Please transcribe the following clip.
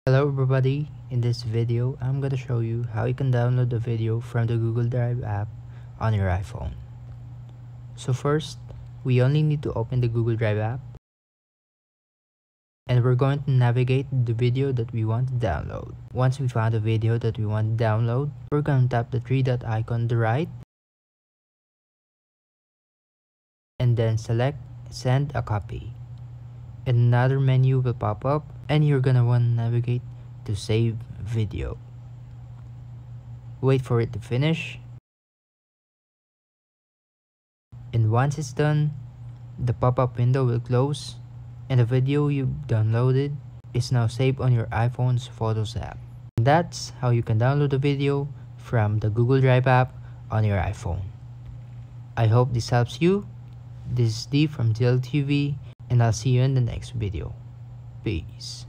Hello everybody, in this video I'm going to show you how you can download the video from the Google Drive app on your iPhone. So first, we only need to open the Google Drive app and we're going to navigate the video that we want to download. Once we found the video that we want to download, we're going to tap the three dot icon on the right and then select send a copy. And another menu will pop up and you're gonna want to navigate to save video. Wait for it to finish, and once it's done, the pop-up window will close and the video you downloaded is now saved on your iPhone's Photos app. And that's how you can download the video from the Google Drive app on your iPhone. I hope this helps you. This is Steve from DLTV and I'll see you in the next video. Peace.